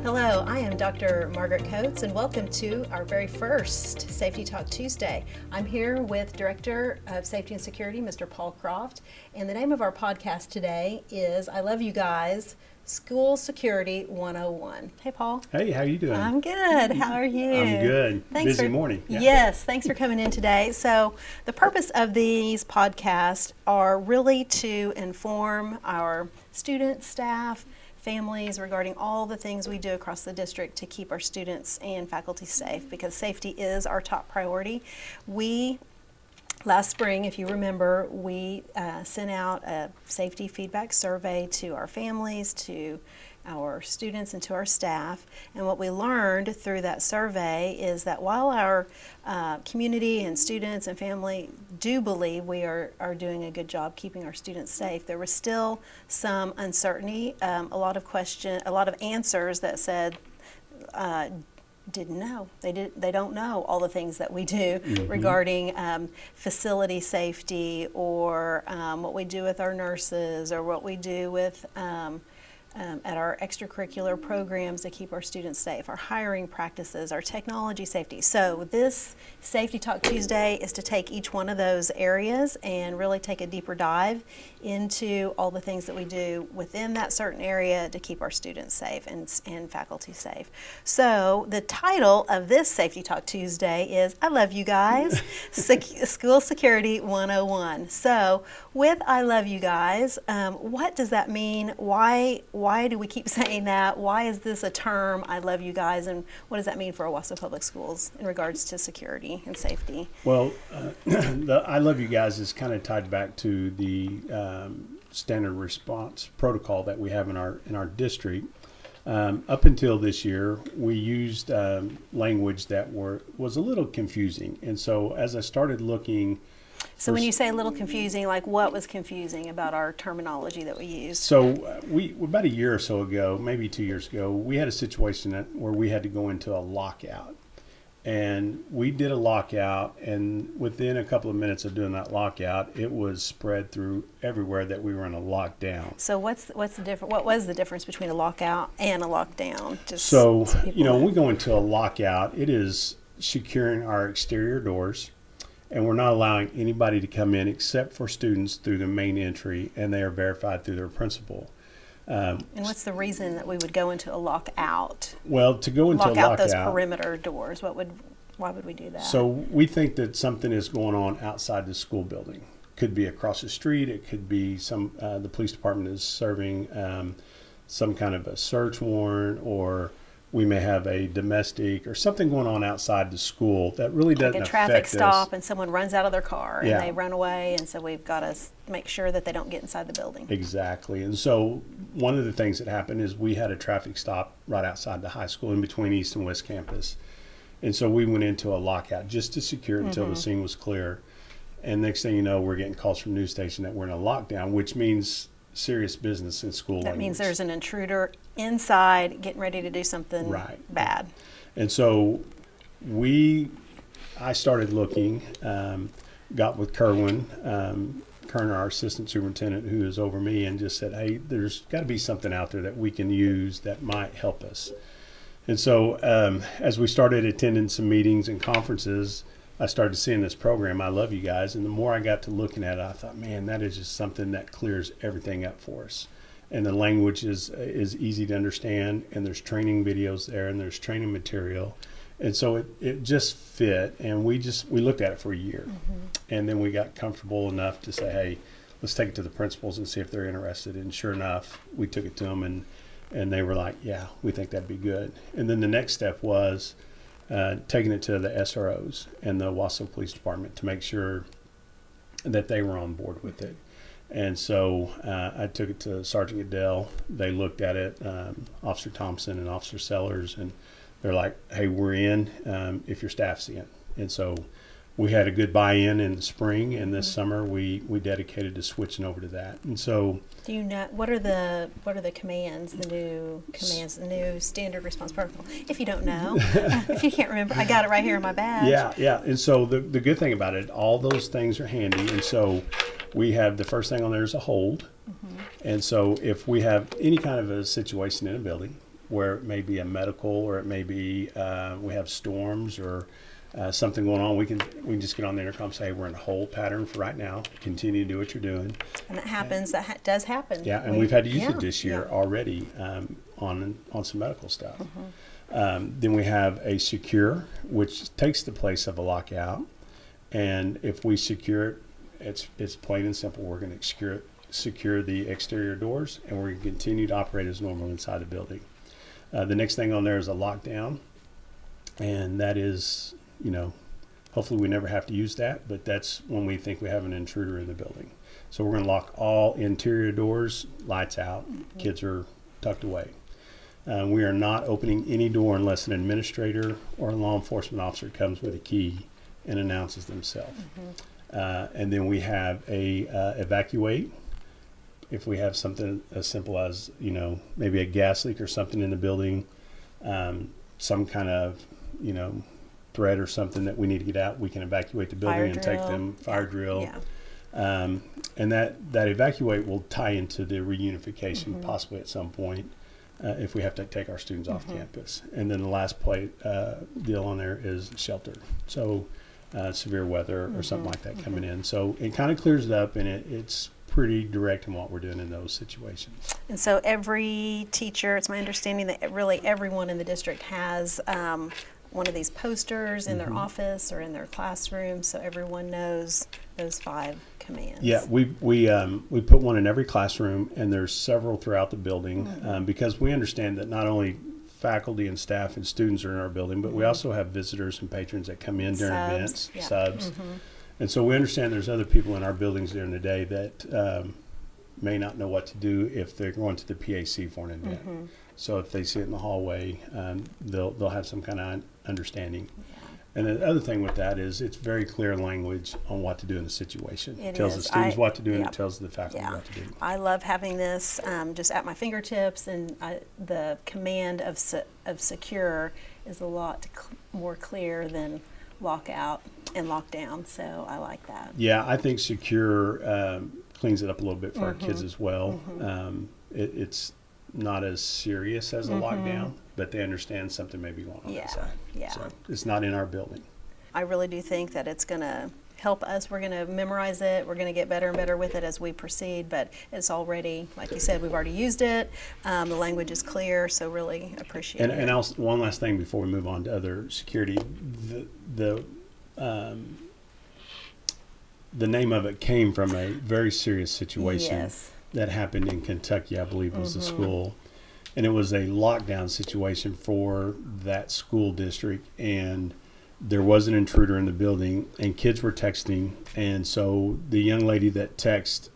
Hello, I am Dr. Margaret Coates, and welcome to our very first Safety Talk Tuesday. I'm here with Director of Safety and Security, Mr. Paul Croft, and the name of our podcast today is I Love You Guys, School Security 101. Hey, Paul. Hey, how you doing? I'm good. How are you? I'm good. Busy morning. Yeah. Yes, thanks for coming in today. So the purpose of these podcasts are really to inform our students, staff, families regarding all the things we do across the district to keep our students and faculty safe, because safety is our top priority. Last spring, if you remember, we sent out a safety feedback survey to our families, to our students, and to our staff. And what we learned through that survey is that while our community and students and family do believe we are doing a good job keeping our students safe, there was still some uncertainty, a lot of answers that said, didn't know. They don't know all the things that we do regarding facility safety, or what we do with our nurses, or what we do with at our extracurricular programs to keep our students safe, our hiring practices, our technology safety. So this Safety Talk Tuesday is to take each one of those areas and really take a deeper dive into all the things that we do within that certain area to keep our students safe and faculty safe. So the title of this Safety Talk Tuesday is I Love You Guys, School Security 101. So with I Love You Guys, what does that mean? Why do we keep saying that? Why is this a term, I love you guys, and what does that mean for Owasso Public Schools in regards to security and safety? Well, the I Love You Guys is kind of tied back to the standard response protocol that we have in our district. Up until this year, we used language that was a little confusing, and so as I started looking. So when you say a little confusing, like what was confusing about our terminology that we used? So we about a year or so ago, maybe 2 years ago, we had a situation where we had to go into a lockout. And we did a lockout, and within a couple of minutes of doing that lockout, it was spread through everywhere that we were in a lockdown. So what's the difference? What was the difference between a lockout and a lockdown? So when we go into a lockout, it is securing our exterior doors. And we're not allowing anybody to come in except for students through the main entry, and they are verified through their principal. And what's the reason that we would go into a lockout? Well, to go into a lockout, those perimeter doors, why would we do that? So we think that something is going on outside the school building. Could be across the street. It could be the police department is serving some kind of a search warrant, or we may have a domestic or something going on outside the school that really doesn't affect us. Like a traffic stop and someone runs out of their car and they run away, and so we've got to make sure that they don't get inside the building. Exactly. And so one of the things that happened is we had a traffic stop right outside the high school in between East and West Campus. And so we went into a lockout just to secure it until the scene was clear. And next thing you know, we're getting calls from news station that we're in a lockdown, which means serious business in school. That means there's an intruder inside getting ready to do something bad. And so I started looking, got with Kerwin, our assistant superintendent, who is over me, and just said, hey, there's got to be something out there that we can use that might help us. And so as we started attending some meetings and conferences, I started seeing this program, I Love You Guys, and the more I got to looking at it, I thought, man, that is just something that clears everything up for us. And the language is easy to understand, and there's training videos there, and there's training material. And so it just fit, and we looked at it for a year. And then we got comfortable enough to say, hey, let's take it to the principals and see if they're interested. And sure enough, we took it to them, and they were like, yeah, we think that'd be good. And then the next step was taking it to the SROs and the Owasso Police Department to make sure that they were on board with it. And so I took it to Sergeant Goodell. They looked at it, Officer Thompson and Officer Sellers, and they're like, hey, we're in if your staff's in. And so we had a good buy-in in the spring, and this summer we dedicated to switching over to that. And so, do you know what are the commands, the new standard response protocol? If you don't know, if you can't remember, I got it right here in my badge. Yeah. And so the good thing about it, all those things are handy. And so we have the first thing on there is a hold. And so if we have any kind of a situation in a building, where it may be a medical, or it may be we have storms or something going on. We can just get on the intercom and say, hey, we're in a hold pattern for right now. Continue to do what you're doing. And that happens. That does happen. Yeah, and we've had to use it this year already on some medical stuff. Then we have a secure, which takes the place of a lockout. And if we secure it, it's plain and simple. We're going to secure the exterior doors, and we're going to continue to operate as normal inside the building. The next thing on there is a lockdown, and that is, hopefully we never have to use that, but that's when we think we have an intruder in the building. So we're going to lock all interior doors, lights out, kids are tucked away. We are not opening any door unless an administrator or a law enforcement officer comes with a key and announces themselves. And then we have a evacuate. If we have something as simple as, maybe a gas leak or something in the building, some kind of, threat or something that we need to get out, we can evacuate the building and take them, fire drill. And that evacuate will tie into the reunification possibly at some point if we have to take our students off campus. And then the last deal on there is shelter. So severe weather or something like that coming in. So it kind of clears it up, and it's pretty direct in what we're doing in those situations. And so every teacher, it's my understanding that really everyone in the district has one of these posters in their office or in their classroom, so everyone knows those 5 commands. Yeah, we put one in every classroom, and there's several throughout the building because we understand that not only faculty and staff and students are in our building, but we also have visitors and patrons that come in during events, subs. And so we understand there's other people in our buildings during the day that may not know what to do if they're going to the PAC for an event. So if they see it in the hallway, they'll have some kind of understanding. And the other thing with that is it's very clear language on what to do in the situation. It tells the students what to do, and it tells the faculty what to do. I love having this just at my fingertips, and the command of secure is a lot more clear than lockout and lockdown, so I like that. Yeah, I think secure cleans it up a little bit for our kids as well. It's not as serious as a lockdown, but they understand something may be going on outside. So it's not in our building. I really do think that it's going to help us. We're going to memorize it. We're going to get better and better with it as we proceed, but it's already, like you said, we've already used it. The language is clear, so really appreciate it. And one last thing before we move on to other security, the name of it came from a very serious situation that happened in Kentucky, I believe was the school. And it was a lockdown situation for that school district, and there was an intruder in the building, and kids were texting. And so the young lady that texted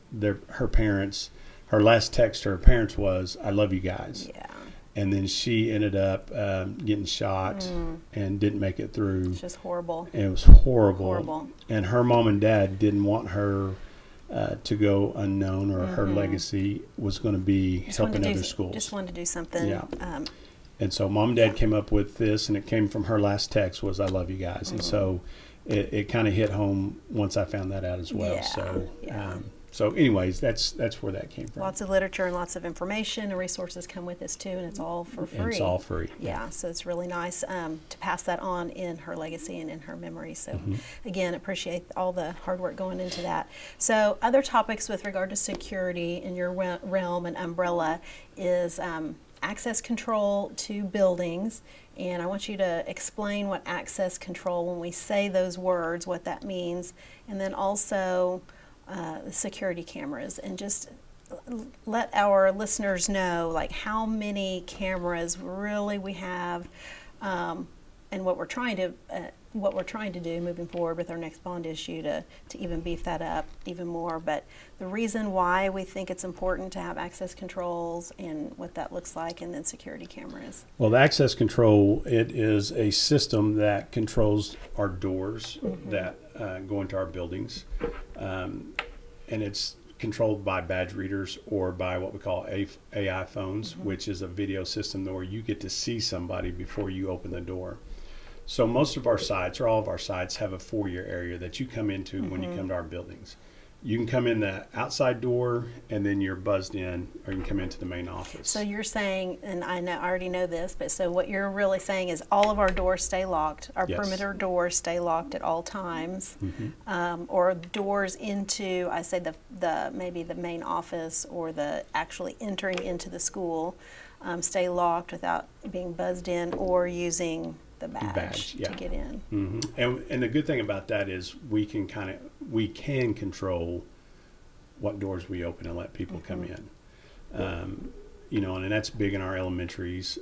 her parents, her last text to her parents was, "I love you guys." And then she ended up getting shot and didn't make it through. It's just horrible. And it was horrible. And her mom and dad didn't want her to go unknown, or her legacy was going to be helping other schools. Just wanted to do something. And so mom and dad came up with this, and it came from her last text was, "I love you guys." And so it kind of hit home once I found that out as well. So anyways, that's where that came from. Lots of literature and lots of information and resources come with this too, and it's all for free. And it's all free. Yeah, so it's really nice to pass that on in her legacy and in her memory. So again, appreciate all the hard work going into that. So other topics with regard to security in your realm and umbrella is access control to buildings. And I want you to explain what access control, when we say those words, what that means, and then also the security cameras, and just let our listeners know like how many cameras really we have, and what we're trying to do moving forward with our next bond issue to even beef that up even more. But the reason why we think it's important to have access controls and what that looks like, and then security cameras. Well, the access control, it is a system that controls our doors that go into our buildings, and it's controlled by badge readers or by what we call AI phones, which is a video system where you get to see somebody before you open the door. So most of our sites, or all of our sites, have a foyer area that you come into when you come to our buildings. You can come in the outside door, and then you're buzzed in, or you can come into the main office. So you're saying, and I already know this, but so what you're really saying is all of our doors stay locked, our Yes. perimeter doors stay locked at all times, Mm-hmm. or doors into, I say the maybe the main office or the actually entering into the school, stay locked without being buzzed in or using the badge yeah. to get in. Hmm. And the good thing about that is we can control what doors we open and let people come in. And that's big in our elementaries,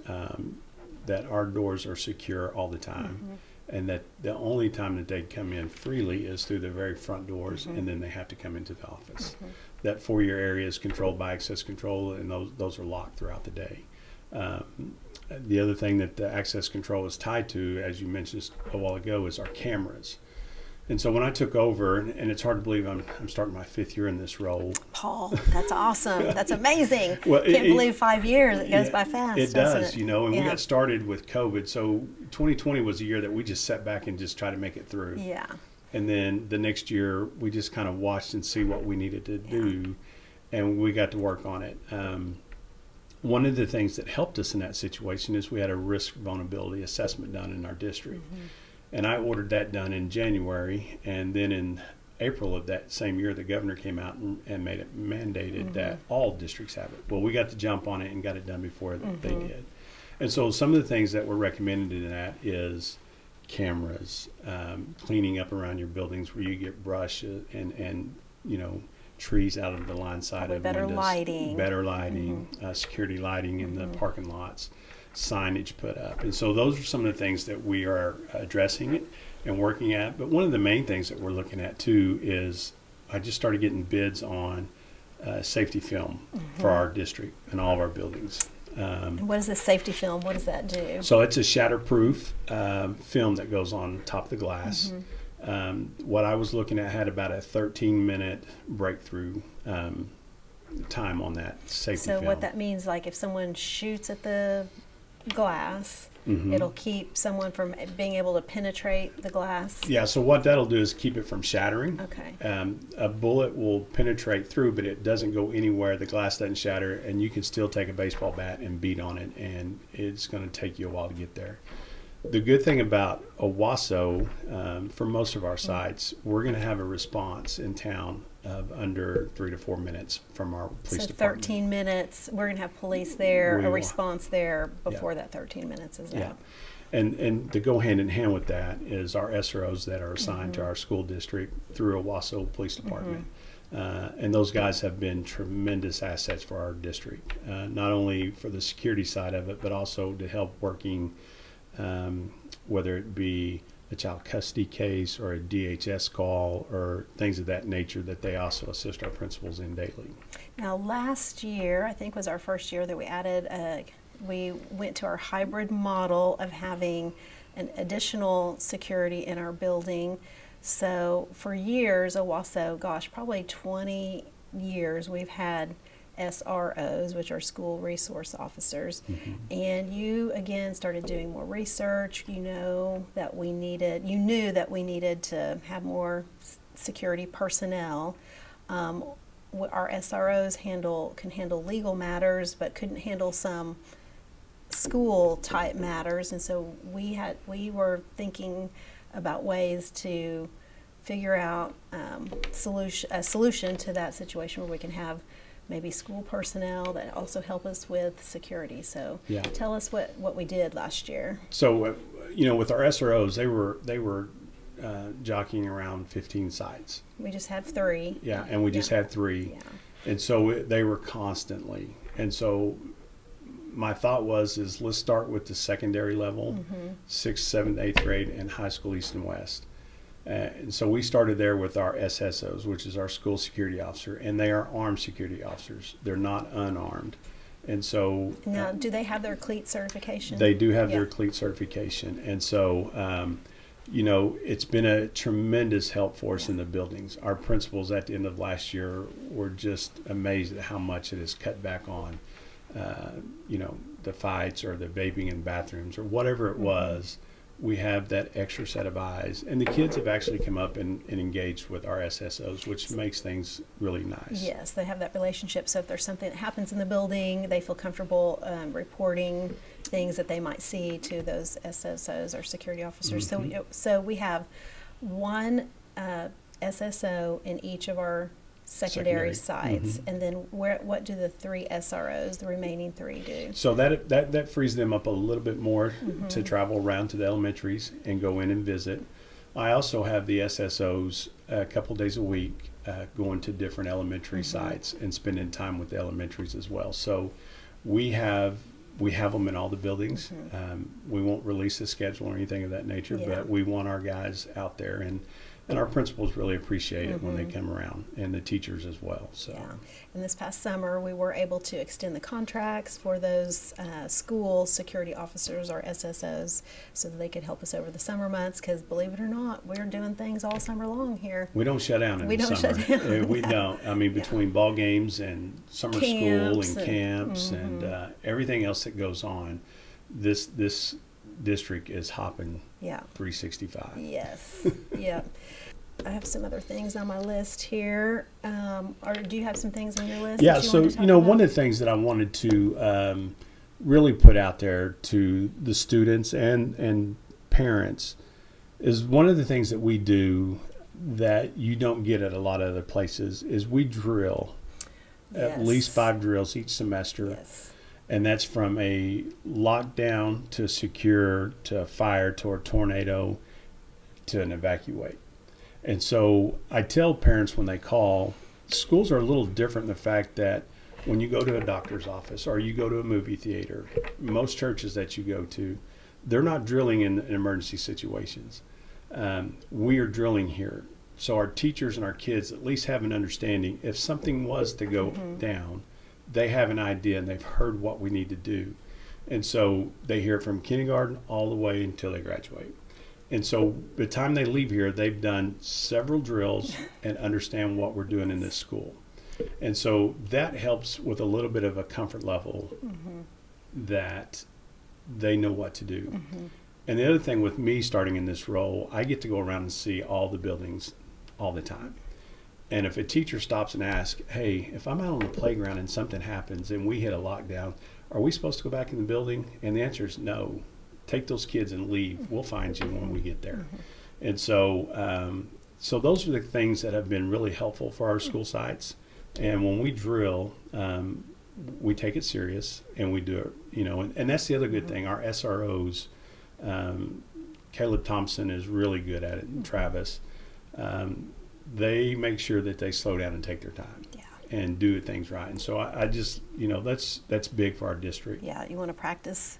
that our doors are secure all the time, and that the only time that they come in freely is through the very front doors, and then they have to come into the office. That foyer area is controlled by access control, and those are locked throughout the day. The other thing that the access control is tied to, as you mentioned a while ago, is our cameras. And so when I took over, and it's hard to believe I'm starting my 5th year in this role. Paul, that's awesome. That's amazing. Well, Can't believe 5 years. It goes by fast. It doesn't does, it? and we Yeah. got started with COVID. So 2020 was a year that we just sat back and just tried to make it through. Yeah. And then the next year, we just kind of watched and see what we needed to do, and we got to work on it. One of the things that helped us in that situation is we had a risk vulnerability assessment done in our district. And I ordered that done in January, and then in April of that same year, the governor came out and made it mandated that all districts have it. Well, we got to jump on it and got it done before they did. And so some of the things that were recommended in that is cameras, cleaning up around your buildings where you get brush and trees out of the line side Probably of better windows. lighting. Security lighting in the parking lots, signage put up. And so those are some of the things that we are addressing it and working at. But one of the main things that we're looking at too is I just started getting bids on safety film for our district and all of our buildings. And what is this safety film? What does that do? So it's a shatterproof film that goes on top of the glass. What I was looking at had about a 13-minute breakthrough time on that safety So film. what that means, like if someone shoots at the glass, it'll keep someone from being able to penetrate the glass. Yeah, so what that'll do is keep it from shattering. Okay. A bullet will penetrate through, but it doesn't go anywhere. The glass doesn't shatter, and you can still take a baseball bat and beat on it, and it's going to take you a while to get there. The good thing about Owasso, for most of our sites, we're going to have a response in town of under 3 to 4 minutes from our police So department. 13 minutes, we're going to have police there, We a will. response there before that 13 minutes is Yeah. up. And to go hand in hand with that is our SROs that are assigned to our school district through Owasso Police Department. And those guys have been tremendous assets for our district, not only for the security side of it, but also to help working, whether it be a child custody case or a DHS call or things of that nature that they also assist our principals in daily. Now, last year, I think was our first year that we went to our hybrid model of having an additional security in our building. So for years, Owasso, probably 20 years, we've had SROs, which are school resource officers. And you again started doing more research. You knew that we needed to have more security personnel. Our SROs can handle legal matters, but couldn't handle some school type matters. And so we were thinking about ways to figure out a solution to that situation where we can have maybe school personnel that also help us with security. So tell us what we did last year. So, with our SROs, they were jockeying around 15 sites. We just have 3. Yeah, and we just had 3. Yeah. And so they were constantly. And so my thought is let's start with the secondary level, 6th, 7th, 8th grade, and high school east and west. And so we started there with our SSOs, which is our school security officer, and they are armed security officers. They're not unarmed. And so Now, do they have their CLEAT certification? they do have their CLEAT certification. And so, it's been a tremendous help for us in the buildings. Our principals at the end of last year were just amazed at how much it has cut back on, the fights or the vaping in bathrooms or whatever it was. we have that extra set of eyes. And the kids have actually come up and engaged with our SSOs, which makes things really nice. Yes, they have that relationship. So if there's something that happens in the building, they feel comfortable reporting things that they might see to those SSOs or security officers. So we have one SSO in each of our secondary sites, and then what do the 3 SROs, the remaining 3, do? So that frees them up a little bit more to travel around to the elementaries and go in and visit. I also have the SSOs a couple days a week going to different elementary sites and spending time with the elementaries as well. So we have them in all the buildings. We won't release a schedule or anything of that nature, but we want our guys out there, and our principals really appreciate it when they come around, and the teachers as well. So. Yeah, and this past summer we were able to extend the contracts for those school security officers or SSOs so that they could help us over the summer months, because believe it or not, we're doing things all summer long here. We don't shut down in the summer. Shut down. We don't. I mean, between ball games and summer school and camps and everything else that goes on, this district is hopping 365. Yes. Yeah. I have some other things on my list here. Or do you have some things on your list? Yeah. That you So, want to talk about? one of the things that I wanted to really put out there to the students and parents is one of the things that we do that you don't get at a lot of other places is we drill at least 5 drills each semester. Yes. And that's from a lockdown to secure to fire to a tornado to an evacuate. And so I tell parents when they call, schools are a little different in the fact that when you go to a doctor's office or you go to a movie theater, most churches that you go to, they're not drilling in emergency situations. We are drilling here. So our teachers and our kids at least have an understanding. If something was to go down, they have an idea and they've heard what we need to do. And so they hear it from kindergarten all the way until they graduate. And so by the time they leave here, they've done several drills and understand what we're doing in this school. And so that helps with a little bit of a comfort level that they know what to do. And the other thing with me starting in this role, I get to go around and see all the buildings all the time. And if a teacher stops and asks, hey, if I'm out on the playground and something happens and we hit a lockdown, are we supposed to go back in the building? And the answer is no. Take those kids and leave. We'll find you when we get there. And so so those are the things that have been really helpful for our school sites. And when we drill, we take it serious and we do it, and that's the other good thing. Our SROs, Caleb Thompson is really good at it, and Travis. They make sure that they slow down and take their time and do things right. And so I just, that's big for our district. Yeah, you want to practice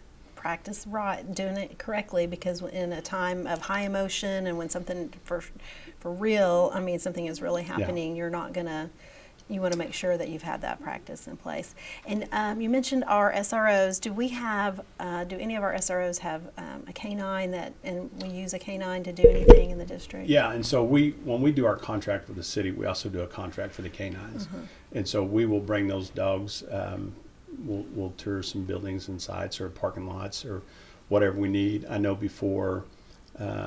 right, doing it correctly, because in a time of high emotion and when something for real, something is really happening, you're not gonna. You want to make sure that you've had that practice in place. And you mentioned our SROs. Do any of our SROs have a canine and we use a canine to do anything in the district? Yeah, and so when we do our contract with the city, we also do a contract for the canines. And so we will bring those dogs, we'll tour some buildings and sites or parking lots or whatever we need. I know before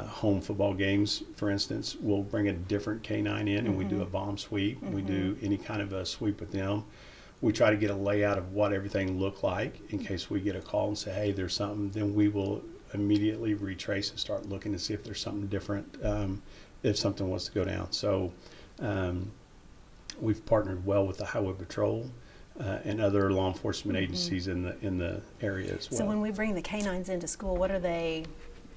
home football games, for instance, we'll bring a different canine in and we do a bomb sweep. We do any kind of a sweep with them. We try to get a layout of what everything looked like in case we get a call and say, hey, there's something. Then we will immediately retrace and start looking to see if there's something different, if something was to go down. So we've partnered well with the Highway Patrol and other law enforcement agencies in the area as well. So when we bring the canines into school, what are they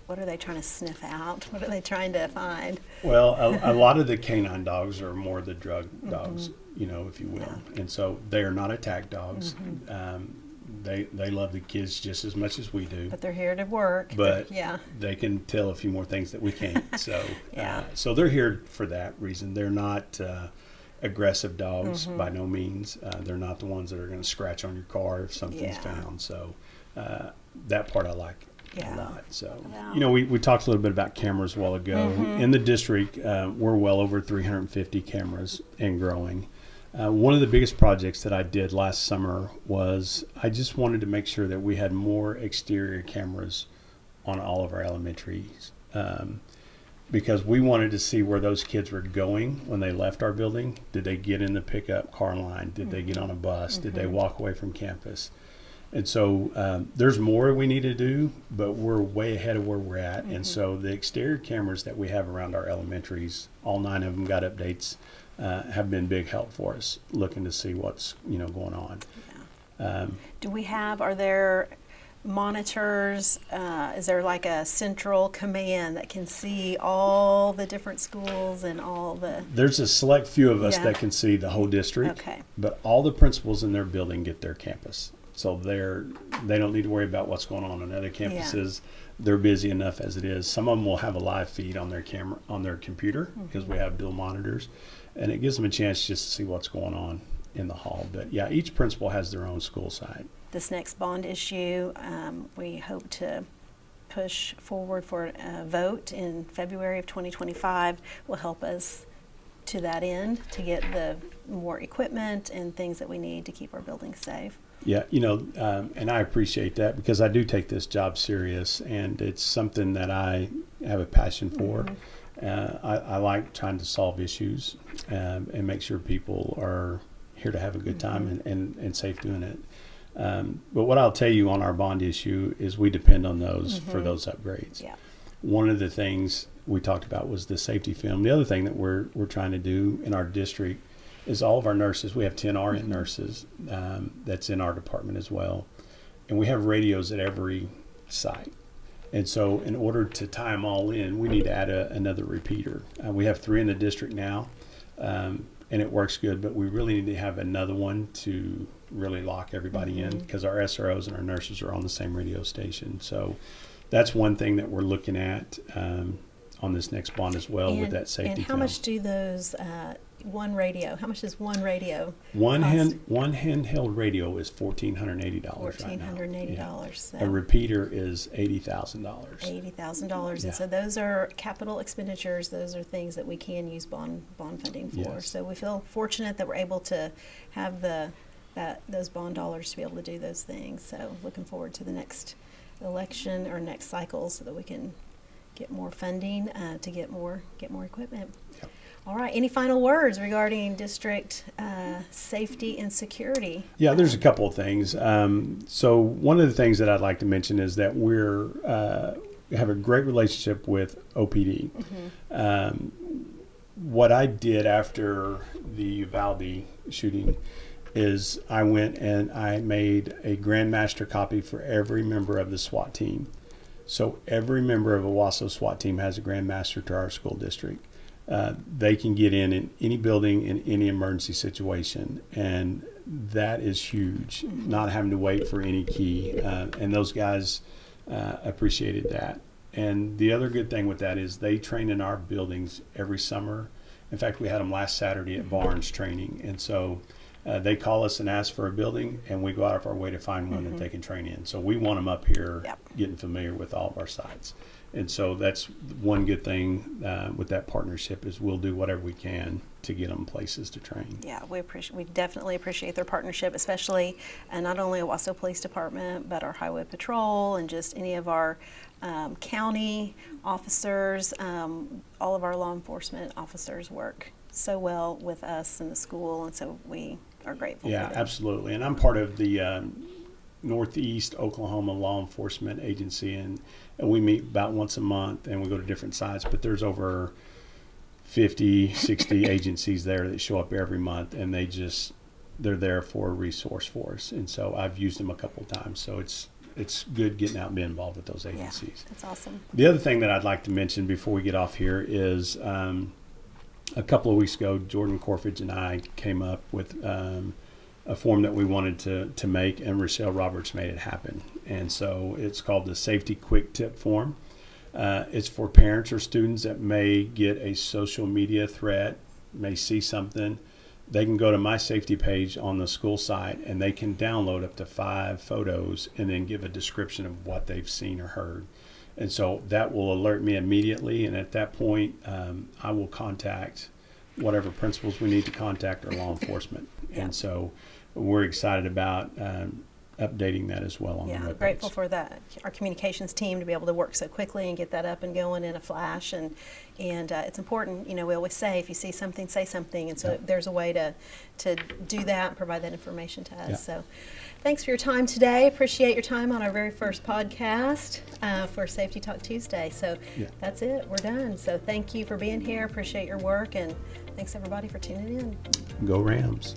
trying to sniff out? What are they trying to find? Well, a lot of the canine dogs are more the drug dogs, if you will. Yeah. And so they are not attack dogs. They love the kids just as much as we do. But they're here to work. But they can tell a few more things that we can't. So so they're here for that reason. They're not aggressive dogs by no means. They're not the ones that are going to scratch on your car if something's found. So that part I like. A lot. So, we talked a little bit about cameras a while ago. In the district, we're well over 350 cameras and growing. One of the biggest projects that I did last summer was I just wanted to make sure that we had more exterior cameras on all of our elementaries, because we wanted to see where those kids were going when they left our building. Did they get in the pickup car line? Did they get on a bus? Did they walk away from campus? And so there's more we need to do, but we're way ahead of where we're at. And so the exterior cameras that we have around our elementaries, all 9 of them got updates, have been big help for us, looking to see what's going on. Are there monitors? Is there like a central command that can see all the different schools and all the... There's a select few of us that can see the whole district, Okay. but all the principals in their building get their campus. So they don't need to worry about what's going on other campuses. They're busy enough as it is. Some of them will have a live feed on their camera, on their computer, because we have dual monitors, and it gives them a chance just to see what's going on in the hall. But yeah, each principal has their own school site. This next bond issue, we hope to push forward for a vote in February of 2025. Will help us to that end to get the more equipment and things that we need to keep our buildings safe. Yeah, and I appreciate that, because I do take this job serious, and it's something that I have a passion for. I like trying to solve issues and make sure people are here to have a good time and safe doing it. But what I'll tell you on our bond issue is we depend on those for those upgrades. Yeah. One of the things we talked about was the safety film. The other thing that we're trying to do in our district is all of our nurses. We have 10 RN nurses that's in our department as well. And we have radios at every site. And so in order to tie them all in, we need to add another repeater. We have 3 in the district now, and it works good, but we really need to have another one to really lock everybody in, because our SROs and our nurses are on the same radio station. So that's one thing that we're looking at on this next bond as well, with that safety And how film. much do those one radio? How much does one radio? One cost? one handheld radio is $1,480 $1,480. right now. So A repeater is $80,000. $80,000, Yeah. and so those are capital expenditures. Those are things that we can use bond funding for. Yes. So we feel fortunate that we're able to have those bond dollars to be able to do those things. So looking forward to the next election or next cycle so that we can get more funding to get more equipment. Yep. All right. Any final words regarding district safety and security? Yeah, there's a couple of things. So one of the things that I'd like to mention is that we have a great relationship with OPD. What I did after the Uvalde shooting is I went and I made a Grandmaster copy for every member of the SWAT team. So every member of a Wasso SWAT team has a Grandmaster to our school district. They can get in any building in any emergency situation, and that is huge, not having to wait for any key. And those guys appreciated that. And the other good thing with that is they train in our buildings every summer. In fact, we had them last Saturday at Barnes training. And so they call us and ask for a building, and we go out of our way to find one that they can train in. So we want them up here getting familiar with all of our sites. And so that's one good thing with that partnership is we'll do whatever we can to get them places to train. Yeah, we definitely appreciate their partnership, especially not only Owasso Police Department, but our Highway Patrol and just any of our county officers. All of our law enforcement officers work so well with us in the school, and so we are grateful. Yeah, for them. absolutely. And I'm part of the Northeast Oklahoma Law Enforcement Agency, and we meet about once a month, and we go to different sites, but there's over 50, 60 agencies there that show up every month, and they're there for a resource for us. And so I've used them a couple of times. So it's good getting out and being involved with those agencies. Yeah, that's awesome. The other thing that I'd like to mention before we get off here is a couple of weeks ago, Jordan Corfidge and I came up with a form that we wanted to make, and Rochelle Roberts made it happen. And so it's called the Safety Quick Tip Form. It's for parents or students that may get a social media threat, may see something. They can go to my safety page on the school site, and they can download up to 5 photos and then give a description of what they've seen or heard. And so that will alert me immediately, and at that point, I will contact whatever principals we need to contact or law enforcement. Yeah. And so we're excited about updating that as well on the Yeah, webpage. grateful for our communications team to be able to work so quickly and get that up and going in a flash. And it's important, we always say, if you see something, say something. And so Yeah. there's a way to do that and provide that information to us. Yeah. So thanks for your time today. Appreciate your time on our very first podcast for Safety Talk Tuesday. So Yeah. that's it. We're done. So thank you for being here. Appreciate your work. And thanks, everybody, for tuning in. Go Rams.